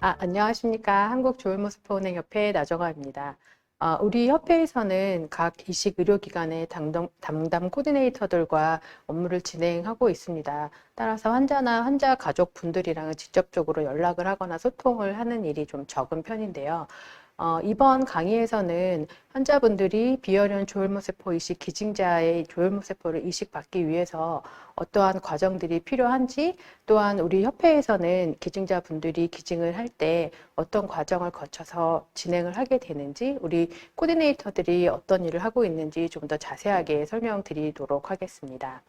안녕하십니까. 한국조울모습보호은행협회 나정화입니다. 우리 협회에서는 각 이식 의료기관의 담당 코디네이터들과 업무를 진행하고 있습니다. 따라서 환자나 환자 가족분들이랑 직접적으로 연락을 하거나 소통을 하는 일이 좀 적은 편인데요. 이번 강의에서는 환자분들이 비혈연 조혈모세포 이식 기증자의 조혈모세포를 이식받기 위해서 어떠한 과정들이 필요한지, 또한 우리 협회에서는 기증자분들이 기증을 할 때 어떤 과정을 거쳐서 진행을 하게 되는지, 우리 코디네이터들이 어떤 일을 하고 있는지 좀 더 자세하게 설명드리도록 하겠습니다.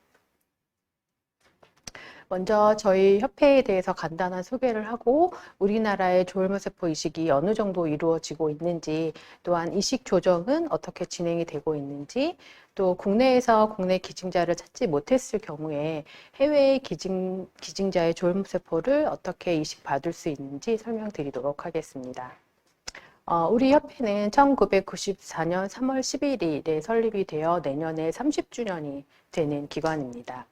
먼저 저희 협회에 대해서 간단한 소개를 하고 우리나라의 조혈모세포 이식이 어느 정도 이루어지고 있는지, 또한 이식 조정은 어떻게 진행이 되고 있는지, 또 국내에서 국내 기증자를 찾지 못했을 경우에 해외의 기증자의 조혈모세포를 어떻게 이식받을 수 있는지 설명드리도록 하겠습니다. 우리 협회는 1994년 3월 11일에 설립이 되어 내년에 30주년이 되는 기관입니다.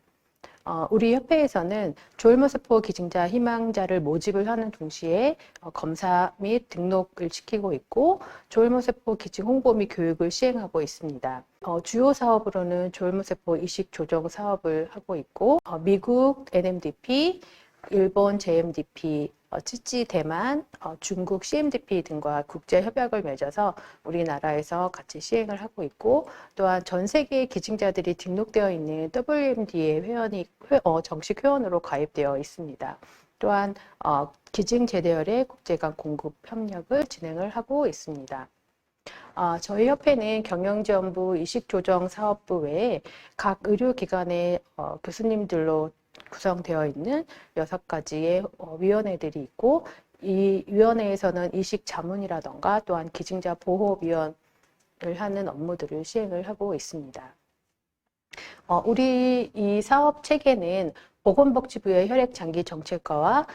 우리 협회에서는 조혈모세포 기증자 희망자를 모집을 하는 동시에 검사 및 등록을 시키고 있고, 조혈모세포 기증 홍보 및 교육을 시행하고 있습니다. 주요 사업으로는 조혈모세포 이식 조정 사업을 하고 있고, 미국 NMDP, 일본 JMDP, 찌찌 대만, 중국 CMDP 등과 국제 협약을 맺어서 우리나라에서 같이 시행을 하고 있고, 또한 전 세계 기증자들이 등록되어 있는 WMD의 정식 회원으로 가입되어 있습니다. 또한 기증 제대열의 국제간 공급 협력을 진행을 하고 있습니다. 저희 협회는 경영지원부 이식조정사업부 외에 각 의료기관의 교수님들로 구성되어 있는 6가지의 위원회들이 있고, 이 위원회에서는 이식 자문이라던가 또한 기증자 보호위원을 하는 업무들을 시행을 하고 있습니다. 우리 이 사업 체계는 보건복지부의 혈액장기정책과와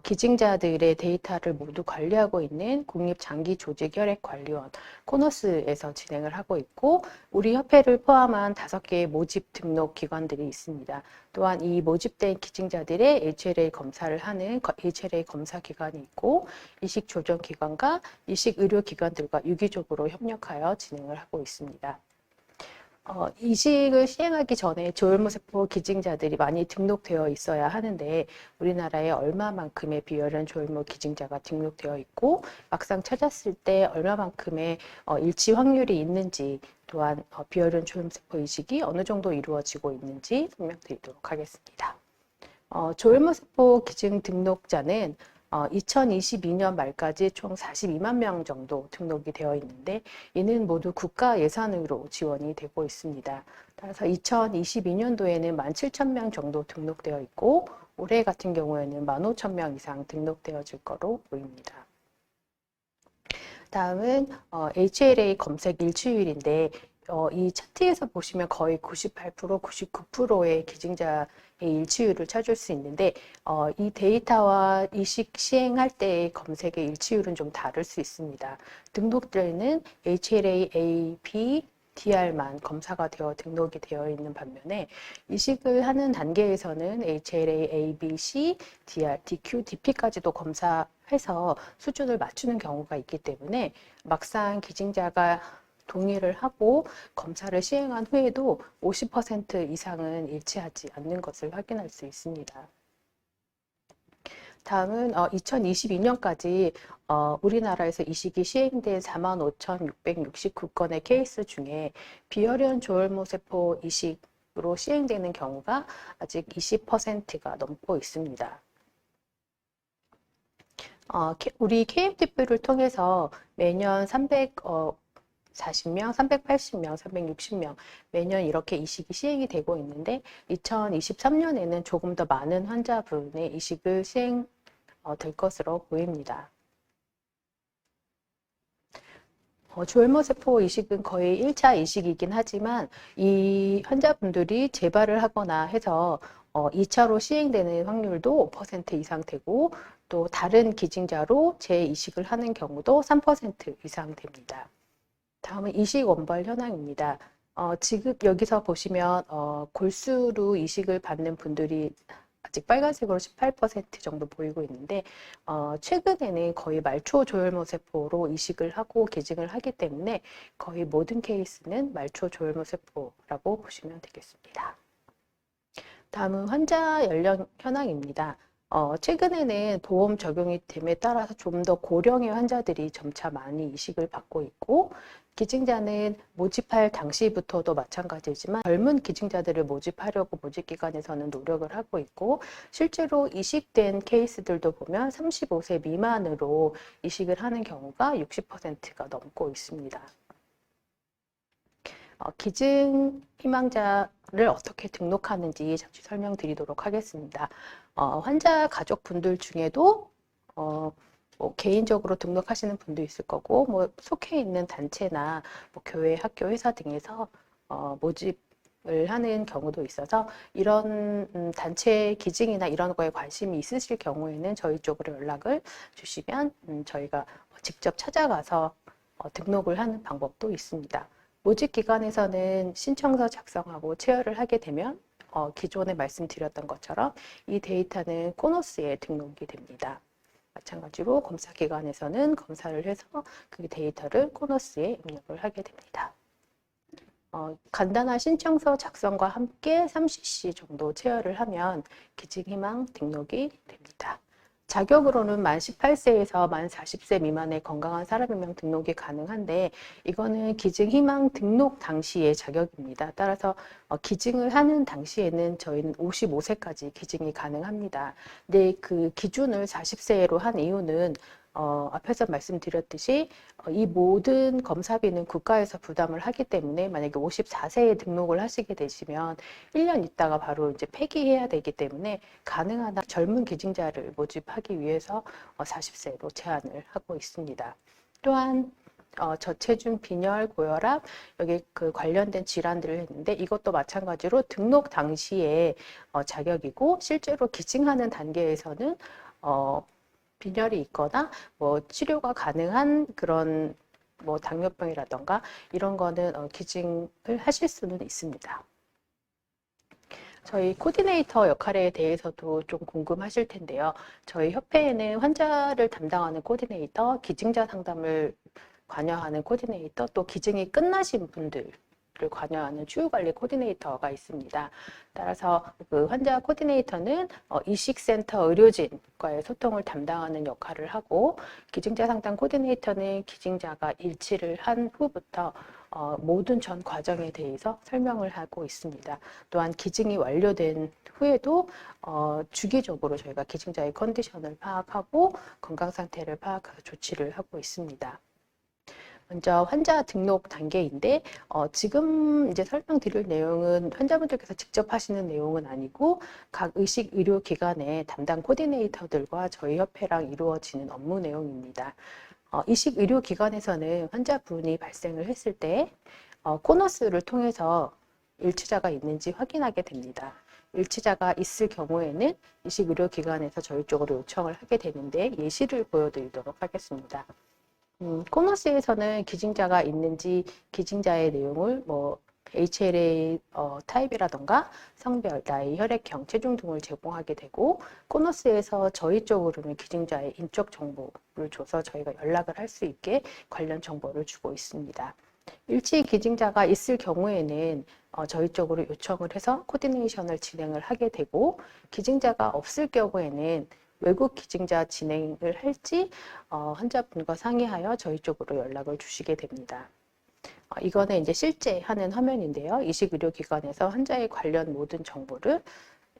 기증자들의 데이터를 모두 관리하고 있는 국립장기조직혈액관리원 코너스에서 진행을 하고 있고, 우리 협회를 포함한 5개의 모집 등록 기관들이 있습니다. 또한 이 모집된 기증자들의 HLA 검사를 하는 HLA 검사 기관이 있고, 이식 조정 기관과 이식 의료기관들과 유기적으로 협력하여 진행을 하고 있습니다. 이식을 시행하기 전에 조혈모세포 기증자들이 많이 등록되어 있어야 하는데, 우리나라에 얼마만큼의 비혈연 조혈모 기증자가 등록되어 있고, 막상 찾았을 때 얼마만큼의 일치 확률이 있는지, 또한 비혈연 조혈모세포 이식이 어느 정도 이루어지고 있는지 설명드리도록 하겠습니다. 조혈모세포 기증 등록자는 2022년 말까지 총 42만 명 정도 등록이 되어 있는데, 이는 모두 국가 예산으로 지원이 되고 있습니다. 따라서 2022년도에는 17,000명 정도 등록되어 있고, 올해 같은 경우에는 15,000명 이상 등록되어질 거로 보입니다. 다음은 HLA 검색 일치율인데, 이 차트에서 보시면 거의 98%, 99%의 기증자의 일치율을 찾을 수 있는데, 이 데이터와 이식 시행할 때의 검색의 일치율은 좀 다를 수 있습니다. 등록자는 HLA A, B, DR만 검사가 되어 등록이 되어 있는 반면에, 이식을 하는 단계에서는 HLA A, B, C, DR, DQ, DP까지도 검사해서 수준을 맞추는 경우가 있기 때문에, 막상 기증자가 동의를 하고 검사를 시행한 후에도 50% 이상은 일치하지 않는 것을 확인할 수 있습니다. 다음은 2022년까지 우리나라에서 이식이 시행된 45,669건의 케이스 중에 비혈연 조혈모세포 이식으로 시행되는 경우가 아직 20%가 넘고 있습니다. 우리 KMTP를 통해서 매년 340명, 380명, 360명 매년 이렇게 이식이 시행이 되고 있는데, 2023년에는 조금 더 많은 환자분의 이식을 시행될 것으로 보입니다. 조혈모세포 이식은 거의 1차 이식이긴 하지만, 이 환자분들이 재발을 하거나 해서 2차로 시행되는 확률도 5% 이상 되고, 또 다른 기증자로 재이식을 하는 경우도 3% 이상 됩니다. 다음은 이식 원벌 현황입니다. 지금 여기서 보시면 골수로 이식을 받는 분들이 아직 빨간색으로 18% 정도 보이고 있는데 최근에는 거의 말초 조혈모세포로 이식을 하고 기증을 하기 때문에 거의 모든 케이스는 말초 조혈모세포라고 보시면 되겠습니다. 다음은 환자 연령 현황입니다. 최근에는 보험 적용이 됨에 따라서 좀 더 고령의 환자들이 점차 많이 이식을 받고 있고, 기증자는 모집할 당시부터도 마찬가지지만 젊은 기증자들을 모집하려고 모집기관에서는 노력을 하고 있고, 실제로 이식된 케이스들도 보면 35세 미만으로 이식을 하는 경우가 60%가 넘고 있습니다. 기증 희망자를 어떻게 등록하는지 잠시 설명드리도록 하겠습니다. 환자 가족분들 중에도 뭐 개인적으로 등록하시는 분도 있을 거고, 뭐 속해 있는 단체나 뭐 교회, 학교, 회사 등에서 모집을 하는 경우도 있어서 이런 단체 기증이나 이런 거에 관심이 있으실 경우에는 저희 쪽으로 연락을 주시면 저희가 직접 찾아가서 등록을 하는 방법도 있습니다. 모집기관에서는 신청서 작성하고 체열을 하게 되면 기존에 말씀드렸던 것처럼 이 데이터는 코노스에 등록이 됩니다. 마찬가지로 검사기관에서는 검사를 해서 그 데이터를 코노스에 입력을 하게 됩니다. 간단한 신청서 작성과 함께 3cc 정도 체열을 하면 기증희망 등록이 됩니다. 자격으로는 만 18세에서 만 40세 미만의 건강한 사람이면 등록이 가능한데 이거는 기증희망 등록 당시의 자격입니다. 따라서 기증을 하는 당시에는 저희는 55세까지 기증이 가능합니다. 근데 그 기준을 40세로 한 이유는 앞에서 말씀드렸듯이 이 모든 검사비는 국가에서 부담을 하기 때문에 만약에 54세에 등록을 하시게 되시면 1년 있다가 바로 이제 폐기해야 되기 때문에 가능한 한 젊은 기증자를 모집하기 위해서 40세로 제한을 하고 있습니다. 또한 저체중, 빈혈, 고혈압 여기 그 관련된 질환들을 했는데 이것도 마찬가지로 등록 당시에 자격이고 실제로 기증하는 단계에서는 빈혈이 있거나 뭐 치료가 가능한 그런 뭐 당뇨병이라던가 이런 거는 기증을 하실 수는 있습니다. 저희 코디네이터 역할에 대해서도 좀 궁금하실 텐데요. 저희 협회에는 환자를 담당하는 코디네이터, 기증자 상담을 관여하는 코디네이터, 또 기증이 끝나신 분들 관여하는 치유관리 코디네이터가 있습니다. 따라서 그 환자 코디네이터는 이식센터 의료진과의 소통을 담당하는 역할을 하고 기증자 상담 코디네이터는 기증자가 일치를 한 후부터 모든 전 과정에 대해서 설명을 하고 있습니다. 또한 기증이 완료된 후에도 주기적으로 저희가 기증자의 컨디션을 파악하고 건강 상태를 파악해서 조치를 하고 있습니다. 먼저 환자 등록 단계인데 지금 이제 설명드릴 내용은 환자분들께서 직접 하시는 내용은 아니고 각 의식 의료기관의 담당 코디네이터들과 저희 협회랑 이루어지는 업무 내용입니다. 의식 의료기관에서는 환자분이 발생을 했을 때 코너스를 통해서 일치자가 있는지 확인하게 됩니다. 일치자가 있을 경우에는 의식 의료기관에서 저희 쪽으로 요청을 하게 되는데 예시를 보여드리도록 하겠습니다. 코너스에서는 기증자가 있는지 기증자의 내용을 뭐 HLA 타입이라던가 성별, 나이, 혈액형, 체중 등을 제공하게 되고 코너스에서 저희 쪽으로는 기증자의 인적 정보를 줘서 저희가 연락을 할 수 있게 관련 정보를 주고 있습니다. 일치 기증자가 있을 경우에는 저희 쪽으로 요청을 해서 코디네이션을 진행을 하게 되고 기증자가 없을 경우에는 외국 기증자 진행을 할지 환자분과 상의하여 저희 쪽으로 연락을 주시게 됩니다. 이거는 이제 실제 하는 화면인데요. 이식의료기관에서 환자의 관련 모든 정보를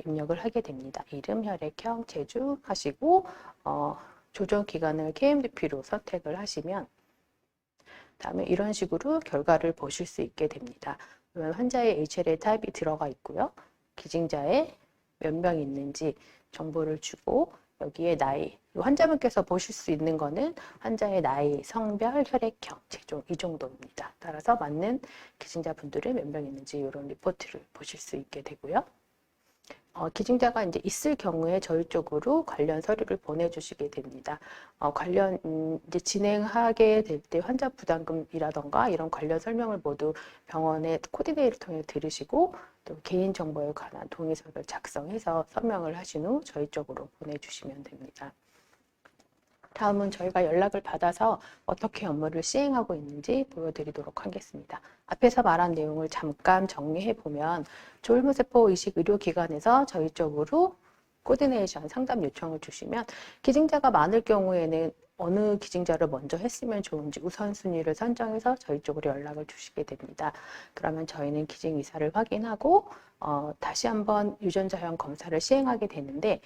입력을 하게 됩니다. 이름, 혈액형, 체중 하시고 조정 기간을 KMDP로 선택을 하시면 다음에 이런 식으로 결과를 보실 수 있게 됩니다. 그러면 환자의 HLA 타입이 들어가 있고요. 기증자의 몇 명 있는지 정보를 주고 여기에 나이, 환자분께서 보실 수 있는 거는 환자의 나이, 성별, 혈액형, 체중 이 정도입니다. 따라서 맞는 기증자분들이 몇 명 있는지 이런 리포트를 보실 수 있게 되고요. 기증자가 이제 있을 경우에 저희 쪽으로 관련 서류를 보내주시게 됩니다. 이제 진행하게 될 때 환자 부담금이라던가 이런 관련 설명을 모두 병원의 코디네이터를 통해 들으시고 또 개인정보에 관한 동의서를 작성해서 서명을 하신 후 저희 쪽으로 보내주시면 됩니다. 다음은 저희가 연락을 받아서 어떻게 업무를 시행하고 있는지 보여드리도록 하겠습니다. 앞에서 말한 내용을 잠깐 정리해 보면 조혈모세포 이식 의료기관에서 저희 쪽으로 코디네이션 상담 요청을 주시면 기증자가 많을 경우에는 어느 기증자를 먼저 했으면 좋은지 우선순위를 선정해서 저희 쪽으로 연락을 주시게 됩니다. 그러면 저희는 기증 의사를 확인하고 다시 한번 유전자형 검사를 시행하게 되는데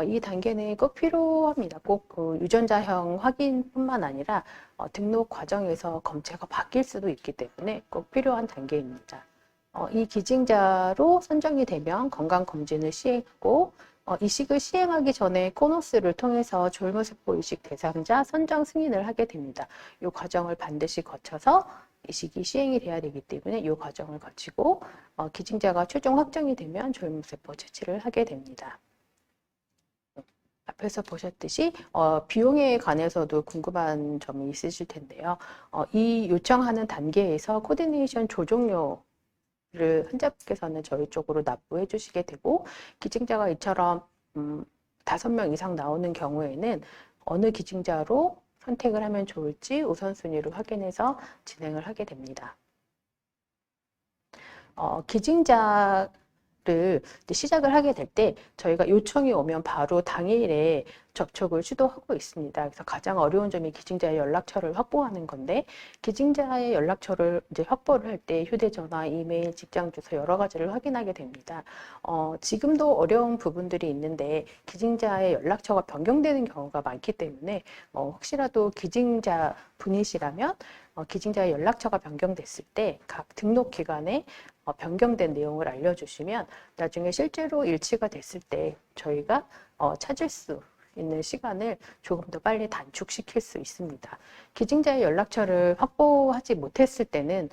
이 단계는 꼭 필요합니다. 꼭 그 유전자형 확인뿐만 아니라 등록 과정에서 검체가 바뀔 수도 있기 때문에 꼭 필요한 단계입니다. 이 기증자로 선정이 되면 건강검진을 시행하고 이식을 시행하기 전에 코노스를 통해서 조혈모세포 이식 대상자 선정 승인을 하게 됩니다. 이 과정을 반드시 거쳐서 이식이 시행이 돼야 되기 때문에 이 과정을 거치고 기증자가 최종 확정이 되면 조혈모세포 채취를 하게 됩니다. 앞에서 보셨듯이 비용에 관해서도 궁금한 점이 있으실 텐데요. 이 요청하는 단계에서 코디네이션 조종료 를 환자분께서는 저희 쪽으로 납부해 주시게 되고 기증자가 이처럼 5명 이상 나오는 경우에는 어느 기증자로 선택을 하면 좋을지 우선순위를 확인해서 진행을 하게 됩니다. 기증자를 시작을 하게 될 때 저희가 요청이 오면 바로 당일에 접촉을 시도하고 있습니다. 그래서 가장 어려운 점이 기증자의 연락처를 확보하는 건데 기증자의 연락처를 이제 확보를 할 때 휴대전화, 이메일, 직장주소 여러 가지를 확인하게 됩니다. 지금도 어려운 부분들이 있는데 기증자의 연락처가 변경되는 경우가 많기 때문에 혹시라도 기증자 분이시라면 기증자의 연락처가 변경됐을 때 각 등록기관에 변경된 내용을 알려주시면 나중에 실제로 일치가 됐을 때 저희가 찾을 수 있는 시간을 조금 더 빨리 단축시킬 수 있습니다. 기증자의 연락처를 확보하지 못했을 때는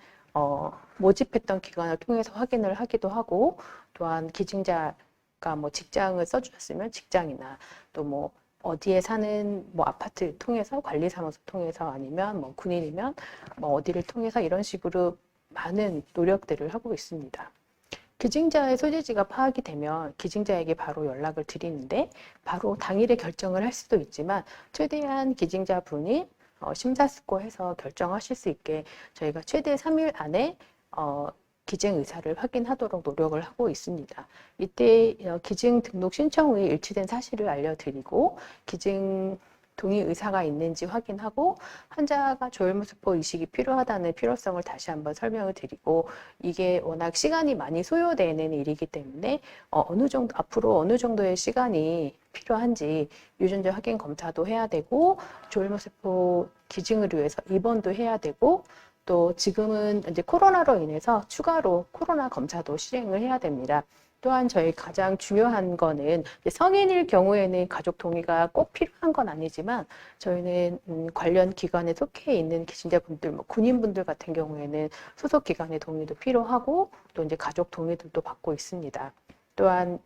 모집했던 기관을 통해서 확인을 하기도 하고 또한 기증자가 뭐 직장을 써주셨으면 직장이나 또 뭐 어디에 사는 뭐 아파트 통해서 관리사무소 통해서 아니면 뭐 군인이면 뭐 어디를 통해서 이런 식으로 많은 노력들을 하고 있습니다. 기증자의 소재지가 파악이 되면 기증자에게 바로 연락을 드리는데 바로 당일에 결정을 할 수도 있지만 최대한 기증자분이 심사숙고해서 결정하실 수 있게 저희가 최대 3일 안에 기증 의사를 확인하도록 노력을 하고 있습니다. 이때 기증 등록 신청 후에 일치된 사실을 알려드리고 기증 동의 의사가 있는지 확인하고 환자가 조혈모세포 이식이 필요하다는 필요성을 다시 한번 설명을 드리고 이게 워낙 시간이 많이 소요되는 일이기 때문에 앞으로 어느 정도의 시간이 필요한지 유전자 확인 검사도 해야 되고 조혈모세포 기증을 위해서 입원도 해야 되고 또 지금은 이제 코로나로 인해서 추가로 코로나 검사도 실행을 해야 됩니다. 또한 저희 가장 중요한 거는 성인일 경우에는 가족 동의가 꼭 필요한 건 아니지만 저희는 관련 기관에 속해 있는 기증자분들, 뭐 군인분들 같은 경우에는 소속 기관의 동의도 필요하고 또 이제 가족 동의들도 받고 있습니다. 또한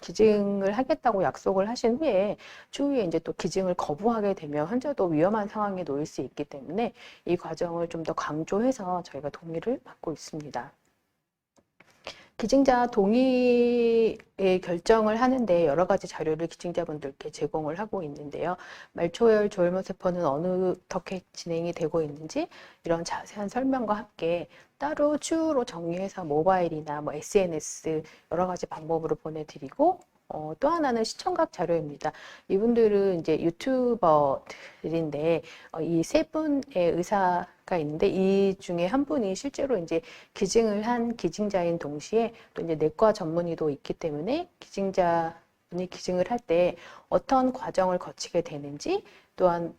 기증을 하겠다고 약속을 하신 후에 추후에 이제 또 기증을 거부하게 되면 환자도 위험한 상황에 놓일 수 있기 때문에 이 과정을 좀 더 강조해서 저희가 동의를 받고 있습니다. 기증자 동의의 결정을 하는데 여러 가지 자료를 기증자분들께 제공을 하고 있는데요. 말초열 조혈모세포는 어떻게 진행이 되고 있는지 이런 자세한 설명과 함께 따로 추후로 정리해서 모바일이나 뭐 SNS 여러 가지 방법으로 보내드리고 또 하나는 시청각 자료입니다. 이분들은 이제 유튜버들인데 이 세 분의 의사가 있는데 이 중에 한 분이 실제로 이제 기증을 한 기증자인 동시에 또 이제 내과 전문의도 있기 때문에 기증자분이 기증을 할 때 어떤 과정을 거치게 되는지 또한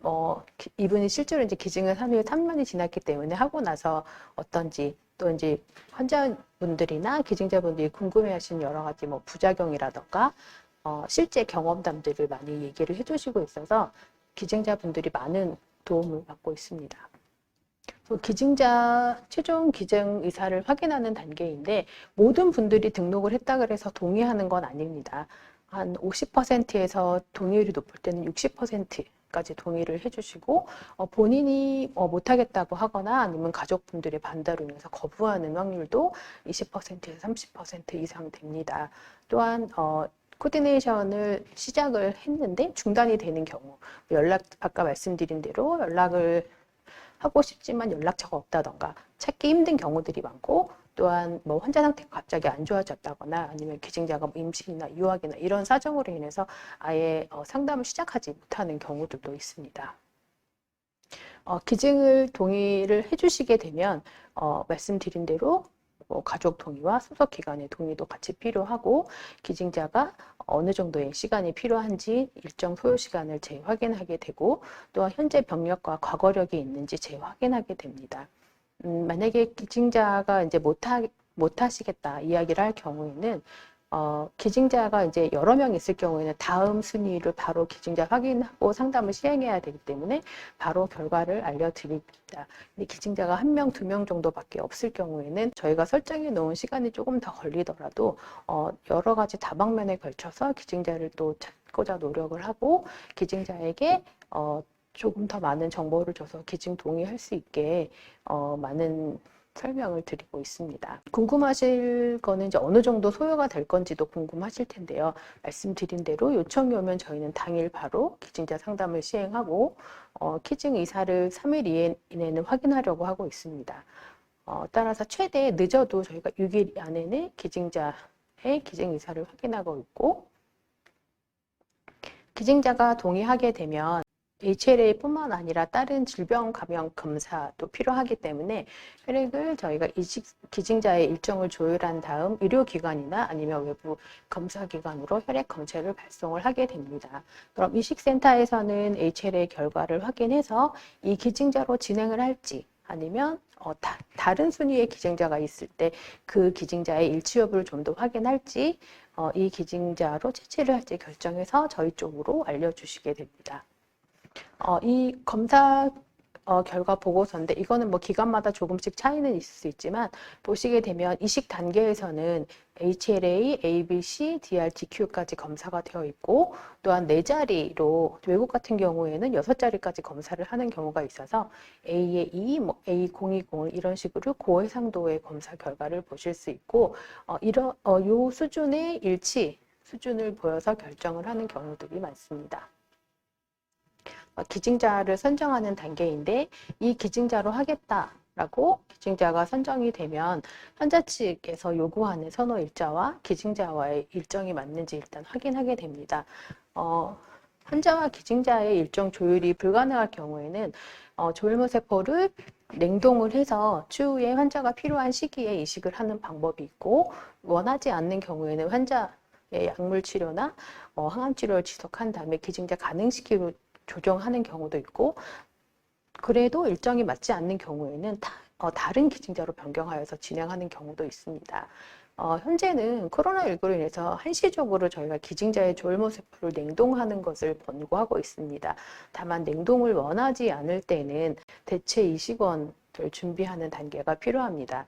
이분이 실제로 이제 기증을 한 후에 3년이 지났기 때문에 하고 나서 어떤지 또 이제 환자분들이나 기증자분들이 궁금해하시는 여러 가지 뭐 부작용이라던가 실제 경험담들을 많이 얘기를 해주시고 있어서 기증자분들이 많은 도움을 받고 있습니다. 기증자 최종 기증 의사를 확인하는 단계인데 모든 분들이 등록을 했다 그래서 동의하는 건 아닙니다. 한 50%에서 동의율이 높을 때는 60%까지 동의를 해주시고 본인이 못하겠다고 하거나 아니면 가족분들의 반대로 인해서 거부하는 확률도 20%에서 30% 이상 됩니다. 또한 코디네이션을 시작을 했는데 중단이 되는 경우, 아까 말씀드린 대로 연락을 하고 싶지만 연락처가 없다던가 찾기 힘든 경우들이 많고, 또한 뭐 환자 상태가 갑자기 안 좋아졌다거나 아니면 기증자가 임신이나 유학이나 이런 사정으로 인해서 아예 상담을 시작하지 못하는 경우들도 있습니다. 기증을 동의를 해주시게 되면 말씀드린 대로 가족 동의와 소속 기관의 동의도 같이 필요하고, 기증자가 어느 정도의 시간이 필요한지 일정 소요 시간을 재확인하게 되고, 또한 현재 병력과 과거력이 있는지 재확인하게 됩니다. 만약에 기증자가 이제 못하시겠다 이야기를 할 경우에는 기증자가 이제 여러 명 있을 경우에는 다음 순위를 바로 기증자 확인하고 상담을 시행해야 되기 때문에 바로 결과를 알려드립니다. 근데 기증자가 1명, 2명 정도밖에 없을 경우에는 저희가 설정해 놓은 시간이 조금 더 걸리더라도 여러 가지 다방면에 걸쳐서 기증자를 또 찾고자 노력을 하고, 기증자에게 조금 더 많은 정보를 줘서 기증 동의할 수 있게 많은 설명을 드리고 있습니다. 궁금하실 거는 이제 어느 정도 소요가 될 건지도 궁금하실 텐데요. 말씀드린 대로 요청이 오면 저희는 당일 바로 기증자 상담을 시행하고 기증 의사를 3일 이내는 확인하려고 하고 있습니다. 따라서 최대 늦어도 저희가 6일 안에는 기증자의 기증 의사를 확인하고 있고, 기증자가 동의하게 되면 HLA뿐만 아니라 다른 질병 감염 검사도 필요하기 때문에 혈액을 저희가 기증자의 일정을 조율한 다음 의료기관이나 아니면 외부 검사기관으로 혈액 검체를 발송을 하게 됩니다. 그럼 이식센터에서는 HLA 결과를 확인해서 이 기증자로 진행을 할지, 아니면 다른 순위의 기증자가 있을 때 그 기증자의 일치 여부를 좀 더 확인할지, 이 기증자로 채취를 할지 결정해서 저희 쪽으로 알려주시게 됩니다. 이 검사 결과 보고서인데, 이거는 뭐 기관마다 조금씩 차이는 있을 수 있지만 보시게 되면 이식 단계에서는 HLA, ABC, DR, DQ까지 검사가 되어 있고, 또한 4자리로 외국 같은 경우에는 6자리까지 검사를 하는 경우가 있어서 A의 2, 뭐 A020 이런 식으로 고해상도의 검사 결과를 보실 수 있고, 요 수준의 일치 수준을 보여서 결정을 하는 경우들이 많습니다. 기증자를 선정하는 단계인데, 이 기증자로 하겠다라고 기증자가 선정이 되면 환자 측에서 요구하는 선호 일자와 기증자와의 일정이 맞는지 일단 확인하게 됩니다. 환자와 기증자의 일정 조율이 불가능할 경우에는 조혈모세포를 냉동을 해서 추후에 환자가 필요한 시기에 이식을 하는 방법이 있고, 원하지 않는 경우에는 환자의 약물 치료나 항암 치료를 지속한 다음에 기증자 가능시키로 조정하는 경우도 있고, 그래도 일정이 맞지 않는 경우에는 다른 기증자로 변경하여서 진행하는 경우도 있습니다. 현재는 코로나19로 인해서 한시적으로 저희가 기증자의 조혈모세포를 냉동하는 것을 권고하고 있습니다. 다만 냉동을 원하지 않을 때는 대체 이식원을 준비하는 단계가 필요합니다.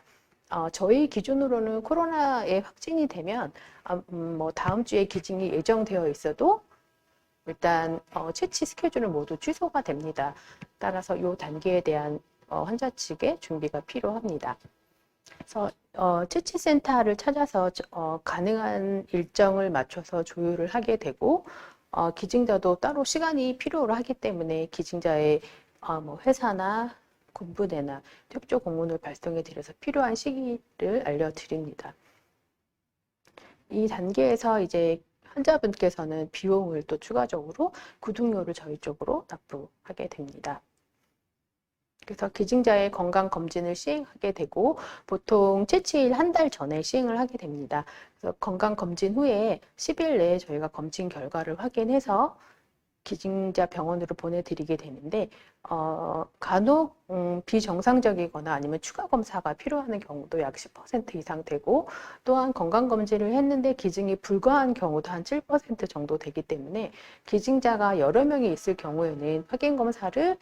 저희 기준으로는 코로나에 확진이 되면 뭐 다음 주에 기증이 예정되어 있어도 일단 채취 스케줄은 모두 취소가 됩니다. 따라서 이 단계에 대한 환자 측의 준비가 필요합니다. 그래서 채취센터를 찾아서 가능한 일정을 맞춰서 조율을 하게 되고, 기증자도 따로 시간이 필요로 하기 때문에 기증자의 뭐 회사나 군부대나 협조 공문을 발송해 드려서 필요한 시기를 알려드립니다. 이 단계에서 이제 환자분께서는 비용을 또 추가적으로 구독료를 저희 쪽으로 납부하게 됩니다. 그래서 기증자의 건강검진을 시행하게 되고, 보통 채취일 1달 전에 시행을 하게 됩니다. 그래서 건강검진 후에 10일 내에 저희가 검진 결과를 확인해서 기증자 병원으로 보내드리게 되는데 간혹 비정상적이거나 아니면 추가 검사가 필요한 경우도 약 10% 이상 되고, 또한 건강검진을 했는데 기증이 불가한 경우도 한 7% 정도 되기 때문에 기증자가 여러 명이 있을 경우에는 확인검사를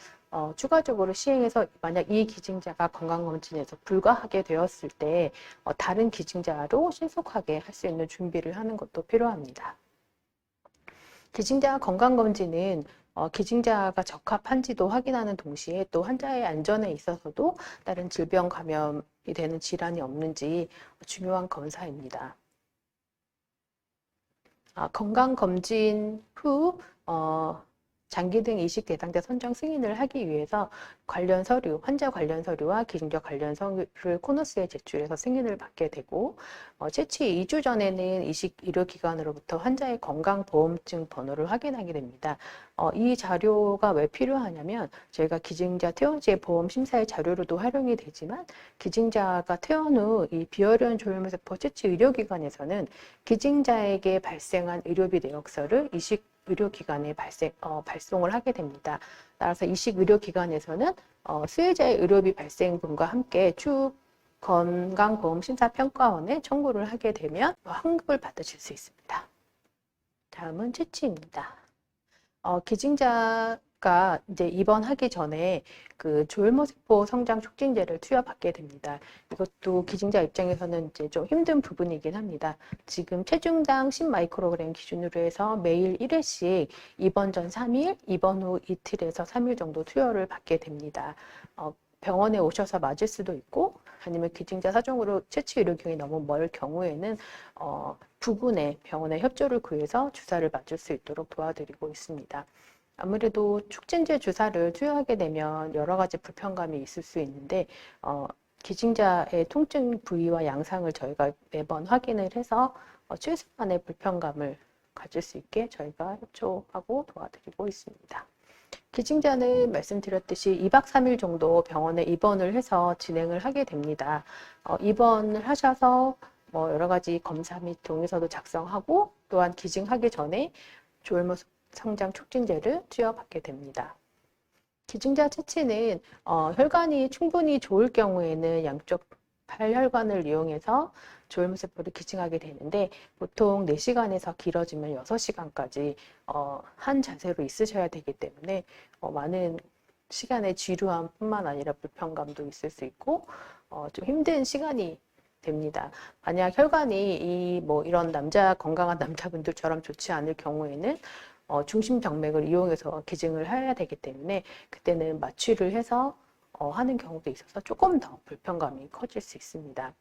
추가적으로 시행해서 만약 이 기증자가 건강검진에서 불가하게 되었을 때 다른 기증자로 신속하게 할 수 있는 준비를 하는 것도 필요합니다. 기증자 건강검진은 기증자가 적합한지도 확인하는 동시에 또 환자의 안전에 있어서도 다른 질병 감염이 되는 질환이 없는지 중요한 검사입니다. 건강검진 후 장기 등 이식 대상자 선정 승인을 하기 위해서 관련 서류, 환자 관련 서류와 기증자 관련 서류를 코너스에 제출해서 승인을 받게 되고, 채취 2주 전에는 이식 의료기관으로부터 환자의 건강보험증 번호를 확인하게 됩니다. 이 자료가 왜 필요하냐면 저희가 기증자 퇴원 시의 보험 심사의 자료로도 활용이 되지만, 기증자가 퇴원 후 이 비어려운 조혈모세포 채취 의료기관에서는 기증자에게 발생한 의료비 내역서를 이식 의료기관에 발송을 하게 됩니다. 따라서 이식 의료기관에서는 수혜자의 의료비 발생분과 함께 추후 건강보험심사평가원에 청구를 하게 되면 환급을 받으실 수 있습니다. 다음은 채취입니다. 기증자가 이제 입원하기 전에 그 조혈모세포 성장 촉진제를 투여받게 됩니다. 이것도 기증자 입장에서는 이제 좀 힘든 부분이긴 합니다. 지금 체중당 10마이크로그램 기준으로 해서 매일 1회씩 입원 전 3일, 입원 후 이틀에서 3일 정도 투여를 받게 됩니다. 병원에 오셔서 맞을 수도 있고, 아니면 기증자 사정으로 채취 의료기관이 너무 멀 경우에는 부근에 병원에 협조를 구해서 주사를 맞을 수 있도록 도와드리고 있습니다. 아무래도 촉진제 주사를 투여하게 되면 여러 가지 불편감이 있을 수 있는데 기증자의 통증 부위와 양상을 저희가 매번 확인을 해서 최소한의 불편감을 가질 수 있게 저희가 협조하고 도와드리고 있습니다. 기증자는 말씀드렸듯이 2박 3일 정도 병원에 입원을 해서 진행을 하게 됩니다. 입원을 하셔서 여러 가지 검사 및 동의서도 작성하고, 또한 기증하기 전에 조혈모세포 성장 촉진제를 투여받게 됩니다. 기증자 채취는 혈관이 충분히 좋을 경우에는 양쪽 팔혈관을 이용해서 조혈모세포를 기증하게 되는데, 보통 4시간에서 길어지면 6시간까지 한 자세로 있으셔야 되기 때문에 많은 시간의 지루함 뿐만 아니라 불편감도 있을 수 있고 좀 힘든 시간이 됩니다. 만약 혈관이 이런 건강한 남자분들처럼 좋지 않을 경우에는 중심정맥을 이용해서 기증을 해야 되기 때문에 그때는 마취를 해서 하는 경우도 있어서 조금 더 불편감이 커질 수 있습니다.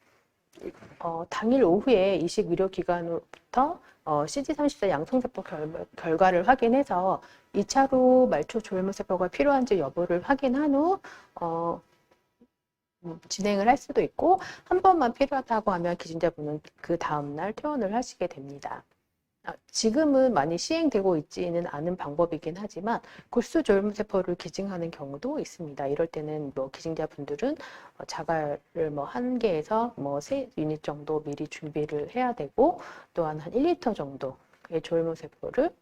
당일 오후에 이식 의료기관으로부터 CD34 양성세포 결과를 확인해서 2차로 말초 조혈모세포가 필요한지 여부를 확인한 후 진행을 할 수도 있고, 한 번만 필요하다고 하면 기증자분은 그 다음날 퇴원을 하시게 됩니다. 지금은 많이 시행되고 있지는 않은 방법이긴 하지만 골수 조혈모세포를 기증하는 경우도 있습니다. 이럴 때는 기증자분들은 자가를 1개에서 3유닛 정도 미리 준비를 해야 되고, 또한 한 1리터 정도의 조혈모세포를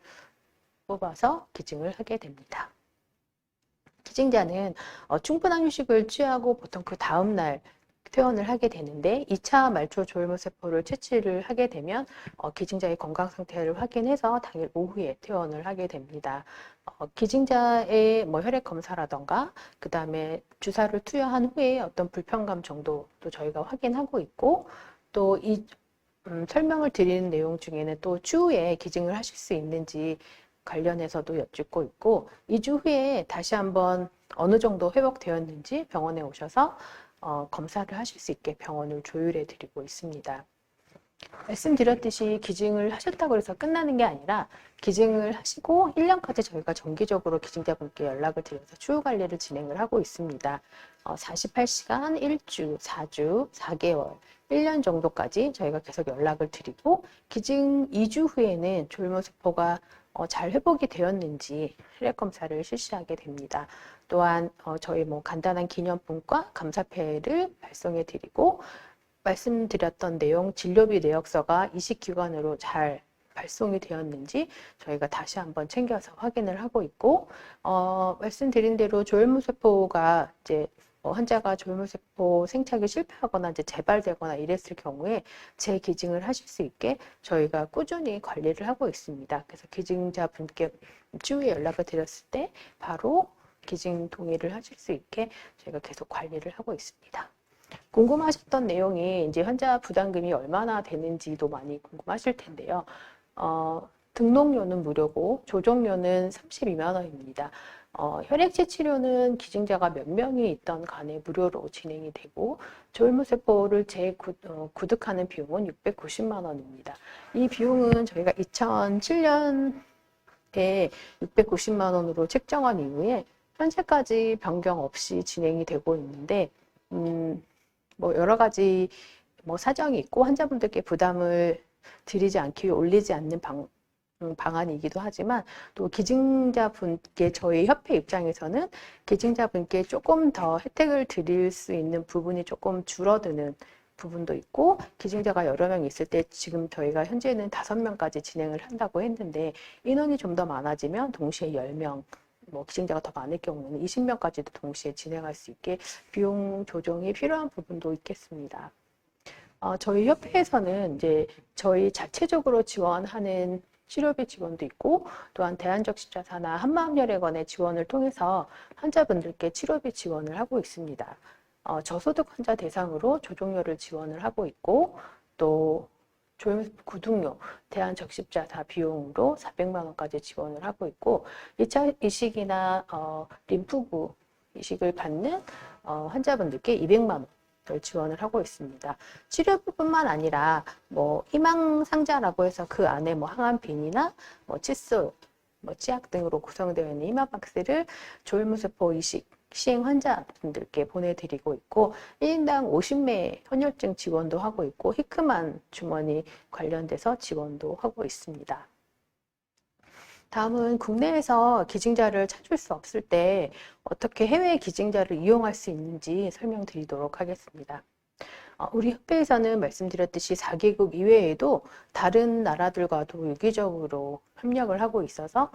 뽑아서 기증을 하게 됩니다. 기증자는 충분한 휴식을 취하고 보통 그 다음날 퇴원을 하게 되는데, 2차 말초 조혈모세포를 채취를 하게 되면 기증자의 건강 상태를 확인해서 당일 오후에 퇴원을 하게 됩니다. 기증자의 혈액 검사라던가 그 다음에 주사를 투여한 후에 어떤 불편감 정도도 저희가 확인하고 있고, 또 이 설명을 드리는 내용 중에는 또 추후에 기증을 하실 수 있는지 관련해서도 여쭙고 있고, 2주 후에 다시 한번 어느 정도 회복되었는지 병원에 오셔서 검사를 하실 수 있게 병원을 조율해 드리고 있습니다. 말씀드렸듯이 기증을 하셨다고 해서 끝나는 게 아니라 기증을 하시고 1년까지 저희가 정기적으로 기증자분께 연락을 드려서 추후 관리를 진행을 하고 있습니다. 48시간, 1주, 4주, 4개월, 1년 정도까지 저희가 계속 연락을 드리고, 기증 2주 후에는 조혈모세포가 잘 회복이 되었는지 혈액 검사를 실시하게 됩니다. 또한 저희 간단한 기념품과 감사패를 발송해 드리고, 말씀드렸던 내용 진료비 내역서가 이식기관으로 잘 발송이 되었는지 저희가 다시 한번 챙겨서 확인을 하고 있고, 말씀드린 대로 조혈무세포가 이제 환자가 조혈무세포 생착이 실패하거나 이제 재발되거나 이랬을 경우에 재기증을 하실 수 있게 저희가 꾸준히 관리를 하고 있습니다. 그래서 기증자분께 추후에 연락을 드렸을 때 바로 기증 동의를 하실 수 있게 저희가 계속 관리를 하고 있습니다. 궁금하셨던 내용이 이제 환자 부담금이 얼마나 되는지도 많이 궁금하실 텐데요. 등록료는 무료고 조정료는 32만 원입니다. 혈액체 치료는 기증자가 몇 명이 있던 간에 무료로 진행이 되고 조혈무세포를 구득하는 비용은 690만 원입니다. 이 비용은 저희가 2007년에 690만 원으로 책정한 이후에 현재까지 변경 없이 진행이 되고 있는데 뭐 여러 가지 뭐 사정이 있고 환자분들께 부담을 드리지 않기 위해 올리지 않는 방안이기도 하지만 또 기증자분께 저희 협회 입장에서는 기증자분께 조금 더 혜택을 드릴 수 있는 부분이 조금 줄어드는 부분도 있고 기증자가 여러 명 있을 때 지금 저희가 현재는 5명까지 진행을 한다고 했는데 인원이 좀 더 많아지면 동시에 10명 뭐 기증자가 더 많을 경우는 20명까지도 동시에 진행할 수 있게 비용 조정이 필요한 부분도 있겠습니다. 저희 협회에서는 이제 저희 자체적으로 지원하는 치료비 지원도 있고 또한 대한적십자사나 한마음혈액원의 지원을 통해서 환자분들께 치료비 지원을 하고 있습니다. 저소득 환자 대상으로 조종료를 지원을 하고 있고 또 조혈무세포 구독료, 대한적십자사 비용으로 400만 원까지 지원을 하고 있고 2차 이식이나 림프구 이식을 받는 환자분들께 200만 원을 지원을 하고 있습니다. 치료뿐만 아니라 뭐 희망상자라고 해서 그 안에 뭐 항암빈이나 뭐 칫솔, 뭐 치약 등으로 구성되어 있는 희망박스를 조혈무세포 이식 시행 환자분들께 보내드리고 있고 1인당 50매 헌혈증 지원도 하고 있고 히크만 주머니 관련돼서 지원도 하고 있습니다. 다음은 국내에서 기증자를 찾을 수 없을 때 어떻게 해외 기증자를 이용할 수 있는지 설명드리도록 하겠습니다. 우리 협회에서는 말씀드렸듯이 4개국 이외에도 다른 나라들과도 유기적으로 협력을 하고 있어서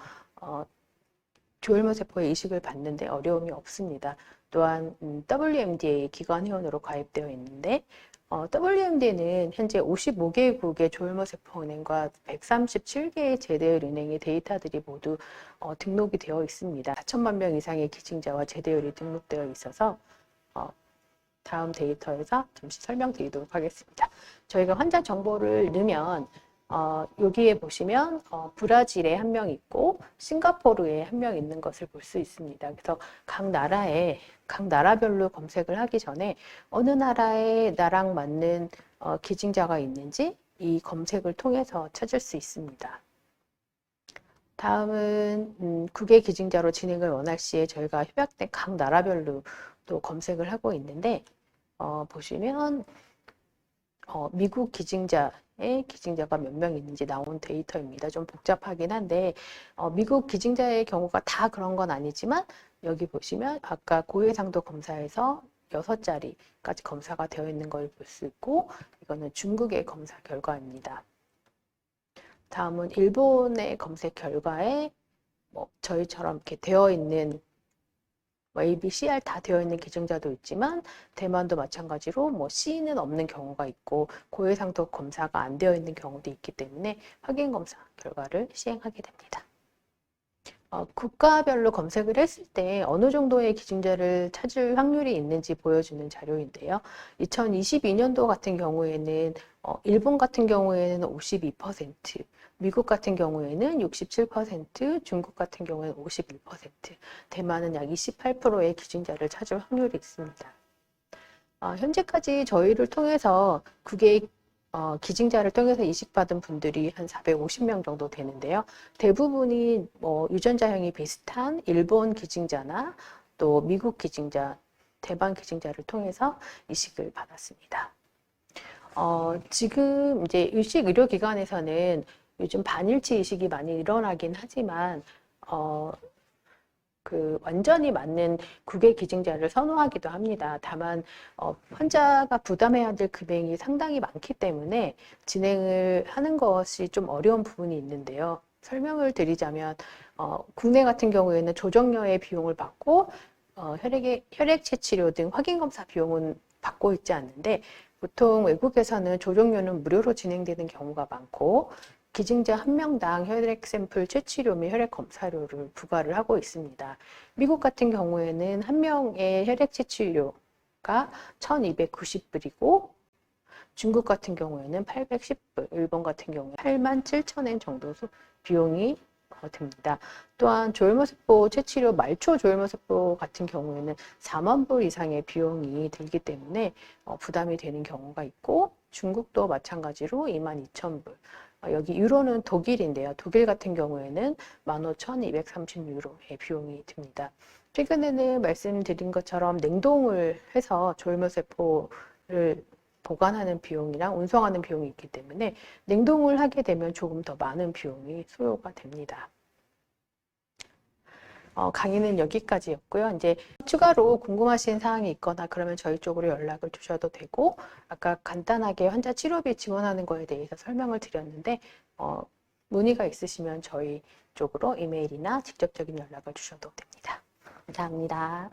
조혈무세포의 이식을 받는데 어려움이 없습니다. 또한 WMDA 기관 회원으로 가입되어 있는데 WMD는 현재 55개국의 조혈무세포 은행과 137개의 제대율 은행의 데이터들이 모두 등록이 되어 있습니다. 4천만 명 이상의 기증자와 제대율이 등록되어 있어서 다음 데이터에서 잠시 설명드리도록 하겠습니다. 저희가 환자 정보를 넣으면 여기에 보시면 브라질에 한 명 있고 싱가포르에 한 명 있는 것을 볼 수 있습니다. 그래서 각 나라별로 검색을 하기 전에 어느 나라에 나랑 맞는 기증자가 있는지 이 검색을 통해서 찾을 수 있습니다. 다음은 국외 기증자로 진행을 원할 시에 저희가 협약된 각 나라별로 또 검색을 하고 있는데 보시면 미국 기증자가 몇 명 있는지 나온 데이터입니다. 좀 복잡하긴 한데 미국 기증자의 경우가 다 그런 건 아니지만 여기 보시면 아까 고해상도 검사에서 6자리까지 검사가 되어 있는 걸 볼 수 있고 이거는 중국의 검사 결과입니다. 다음은 일본의 검색 결과에 저희처럼 이렇게 되어 있는 A, B, CR 다 되어 있는 기증자도 있지만 대만도 마찬가지로 C는 없는 경우가 있고 고해상도 검사가 안 되어 있는 경우도 있기 때문에 확인 검사 결과를 시행하게 됩니다. 국가별로 검색을 했을 때 어느 정도의 기증자를 찾을 확률이 있는지 보여주는 자료인데요. 2022년도 같은 경우에는 일본 같은 경우에는 52%, 미국 같은 경우에는 67%, 중국 같은 경우에는 51%, 대만은 약 28%의 기증자를 찾을 확률이 있습니다. 현재까지 저희를 통해서 국외 기증자를 통해서 이식받은 분들이 한 450명 정도 되는데요. 대부분이 유전자형이 비슷한 일본 기증자나 또 미국 기증자, 대만 기증자를 통해서 이식을 받았습니다. 지금 이제 일식 의료기관에서는 요즘 반일치 이식이 많이 일어나긴 하지만 완전히 맞는 국외 기증자를 선호하기도 합니다. 다만 환자가 부담해야 될 금액이 상당히 많기 때문에 진행을 하는 것이 좀 어려운 부분이 있는데요. 설명을 드리자면 국내 같은 경우에는 조정료의 비용을 받고 혈액체 치료 등 확인 검사 비용은 받고 있지 않는데 보통 외국에서는 조정료는 무료로 진행되는 경우가 많고 기증자 1명당 혈액 샘플 채취료 및 혈액 검사료를 부과를 하고 있습니다. 미국 같은 경우에는 한 명의 혈액 채취료가 1,290불이고 중국 같은 경우에는 810불, 일본 같은 경우에 87,000엔 정도 비용이 듭니다. 또한 조혈모세포 채취료 말초 조혈모세포 같은 경우에는 4만 불 이상의 비용이 들기 때문에 부담이 되는 경우가 있고 중국도 마찬가지로 22,000불. 여기 유로는 독일인데요. 독일 같은 경우에는 15,230유로의 비용이 듭니다. 최근에는 말씀드린 것처럼 냉동을 해서 조혈모세포를 보관하는 비용이랑 운송하는 비용이 있기 때문에 냉동을 하게 되면 조금 더 많은 비용이 소요가 됩니다. 강의는 여기까지였고요. 이제 추가로 궁금하신 사항이 있거나 그러면 저희 쪽으로 연락을 주셔도 되고 아까 간단하게 환자 치료비 지원하는 거에 대해서 설명을 드렸는데 문의가 있으시면 저희 쪽으로 이메일이나 직접적인 연락을 주셔도 됩니다. 감사합니다.